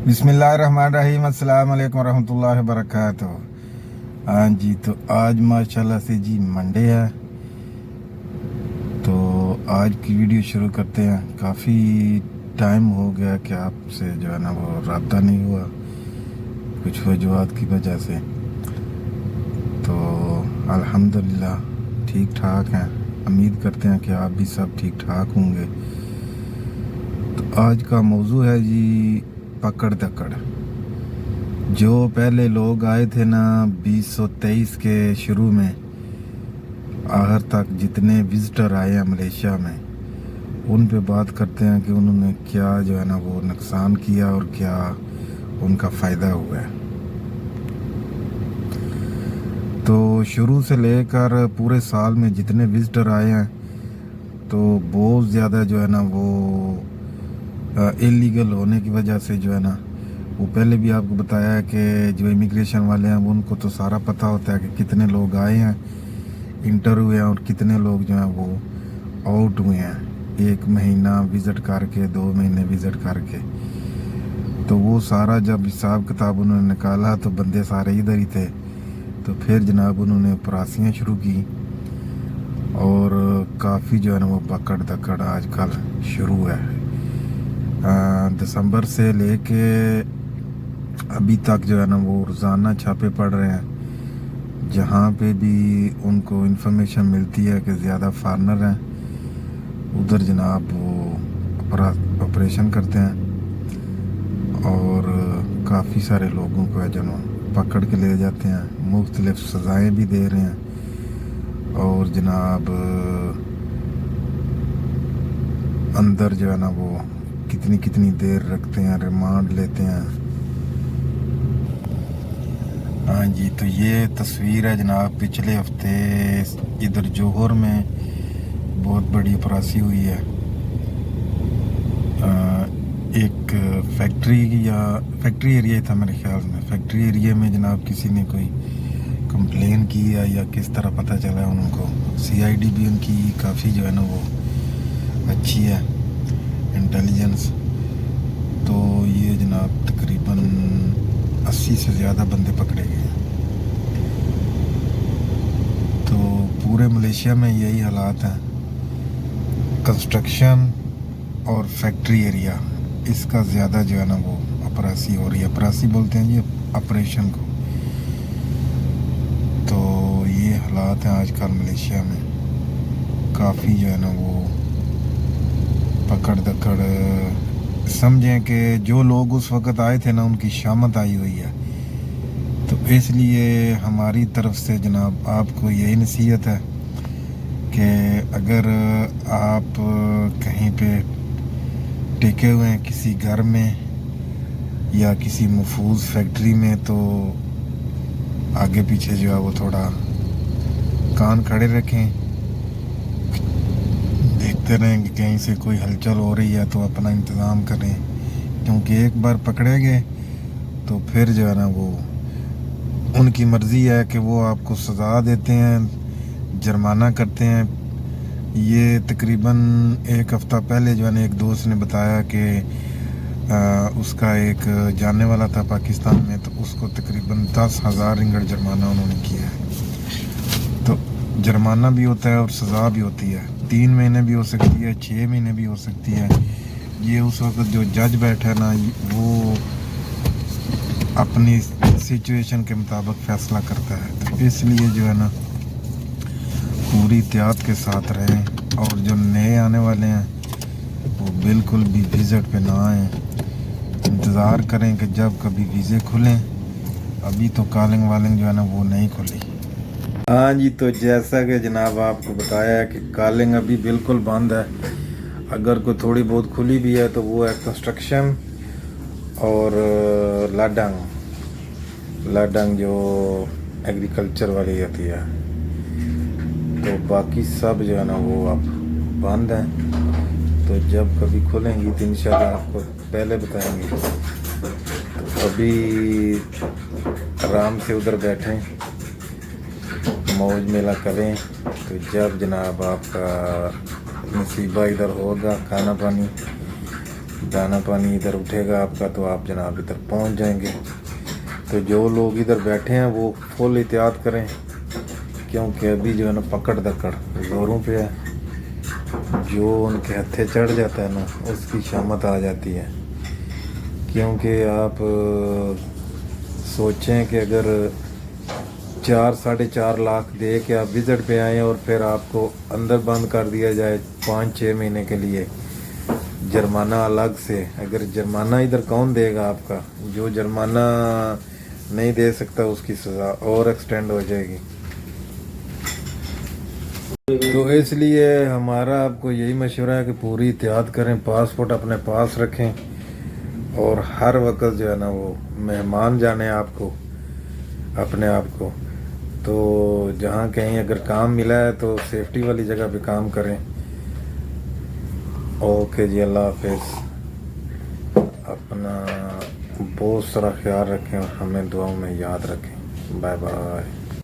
बिस्मिल्लाहिर्रहमानिर्रहीम, अस्सलाम वालेकुम रहमतुल्लाहि वबरकातुह। हाँ जी, तो आज माशाल्लाह से जी मंडे है, तो आज की वीडियो शुरू करते हैं। काफ़ी टाइम हो गया कि आपसे जो है ना वो रब्ता नहीं हुआ, कुछ वजूहात की वजह से। तो अल्हम्दुलिल्लाह ठीक ठाक हैं। उम्मीद करते हैं कि आप भी सब ठीक ठाक होंगे। तो आज का मौजू है जी पकड़ दकड़। जो पहले लोग आए थे ना 2023 के शुरू में, आखिर तक जितने विजिटर आए हैं मलेशिया में, उन पे बात करते हैं कि उन्होंने क्या जो है ना वो नुकसान किया और क्या उनका फ़ायदा हुआ है। तो शुरू से लेकर पूरे साल में जितने विजिटर आए हैं, तो बहुत ज़्यादा जो है ना वो इलीगल होने की वजह से जो है ना, वो पहले भी आपको बताया है कि जो इमिग्रेशन वाले हैं उनको तो सारा पता होता है कि कितने लोग आए हैं, इंटर हुए हैं और कितने लोग जो हैं वो आउट हुए हैं, 1 महीना विज़िट करके, 2 महीने विज़िट करके। तो वो सारा जब हिसाब किताब उन्होंने निकाला तो बंदे सारे इधर ही थे। तो फिर जनाब उन्होंने प्रॉसियाँ शुरू की और काफ़ी जो है ना वो पकड़ दकड़ आजकल शुरू है। दिसंबर से लेके अभी तक जो है ना वो रोज़ाना छापे पड़ रहे हैं। जहाँ पे भी उनको इन्फॉर्मेशन मिलती है कि ज़्यादा फार्नर हैं, उधर जनाब वो ऑपरेशन करते हैं और काफ़ी सारे लोगों को है जो पकड़ के ले जाते हैं। मुख्तलिफ सज़ाएँ भी दे रहे हैं और जनाब अंदर जो है ना वो कितनी कितनी देर रखते हैं, रिमांड लेते हैं। हाँ जी, तो ये तस्वीर है जनाब, पिछले हफ्ते इधर जोहर में बहुत बड़ी अपरासी हुई है। एक फैक्ट्री एरिया था मेरे ख्याल में। फैक्ट्री एरिया में जनाब किसी ने कोई कंप्लेन की है या किस तरह पता चला है उनको। CID भी उनकी काफ़ी जो है ना वो अच्छी है, इंटेलिजेंस। तो ये जनाब तकरीबन 80 से ज़्यादा बंदे पकड़े गए। तो पूरे मलेशिया में यही हालात हैं। कंस्ट्रक्शन और फैक्ट्री एरिया, इसका ज़्यादा जो है ना वो अपरासी हो रही है। अपरासी बोलते हैं जी ऑपरेशन को। तो ये हालात हैं आजकल मलेशिया में। काफ़ी जो है ना वो पकड़ दकड़, समझें कि जो लोग उस वक़्त आए थे ना उनकी शामत आई हुई है। तो इसलिए हमारी तरफ से जनाब आपको यही नसीहत है कि अगर आप कहीं पे टिके हुए हैं किसी घर में या किसी महफूज फैक्ट्री में, तो आगे पीछे जो है वो थोड़ा कान खड़े रखें, देखते रहें कि कहीं से कोई हलचल हो रही है तो अपना इंतज़ाम करें। क्योंकि एक बार पकड़े गए तो फिर जो है ना वो उनकी मर्ज़ी है कि वो आपको सज़ा देते हैं, जुर्माना करते हैं। ये तकरीबन 1 हफ़्ता पहले जो है ना एक दोस्त ने बताया कि उसका एक जानने वाला था पाकिस्तान में, तो उसको तकरीबन 10,000 रिंगट जुर्माना उन्होंने किया है। तो जुर्माना भी होता है और सज़ा भी होती है। 3 महीने भी हो सकती है, 6 महीने भी हो सकती है। ये उस वक्त जो जज बैठा है ना, वो अपनी सिचुएशन के मुताबिक फ़ैसला करता है। तो इसलिए जो है ना पूरी एहतियात के साथ रहें। और जो नए आने वाले हैं वो बिल्कुल भी विज़िट पे ना आएँ, इंतज़ार करें कि जब कभी वीज़े खुलें। अभी तो कॉलिंग वालिंग जो है ना वो नहीं खुली। हाँ जी, तो जैसा कि जनाब आपको बताया है कि कॉलिंग अभी बिल्कुल बंद है। अगर कोई थोड़ी बहुत खुली भी है तो वो है कंस्ट्रक्शन और लाडंग जो एग्रीकल्चर वाली होती है। तो बाकी सब जो है ना वो अब बंद हैं। तो जब कभी खुलेंगी तो इंशाल्लाह आपको पहले बताएंगे। तो अभी आराम से उधर बैठें, मौज मेला करें। तो जब जनाब आपका नसीबा इधर होगा, खाना पानी دانا پانی ادھر اٹھے گا آپ کا تو آپ جناب ادھر پہنچ جائیں گے. تو جو لوگ ادھر بیٹھے ہیں وہ فل احتیاط کریں کیونکہ ابھی جو ہے نا پکڑ دکڑ زوروں پہ ہے. جو ان کے ہتھے چڑھ جاتا ہے نا اس کی شامت آ جاتی ہے. کیونکہ آپ سوچیں کہ اگر 4-4.5 لاکھ دے کے آپ وزٹ پہ آئیں اور پھر آپ کو اندر بند کر دیا جائے 5-6 مہینے کے لیے جرمانہ الگ سے. اگر جرمانہ ادھر کون دے گا آپ کا؟ جو جرمانہ نہیں دے سکتا اس کی سزا اور ایکسٹینڈ ہو جائے گی. تو اس لیے ہمارا آپ کو یہی مشورہ ہے کہ پوری احتیاط کریں, پاسپورٹ اپنے پاس رکھیں اور ہر وقت جو ہے نا وہ مہمان جانیں آپ کو اپنے آپ کو. تو جہاں کہیں اگر کام ملا ہے تو سیفٹی والی جگہ پہ کام کریں. اوکے جی, اللہ حافظ. اپنا بہت سارا خیال رکھیں اور ہمیں دعاؤں میں یاد رکھیں. Bye bye.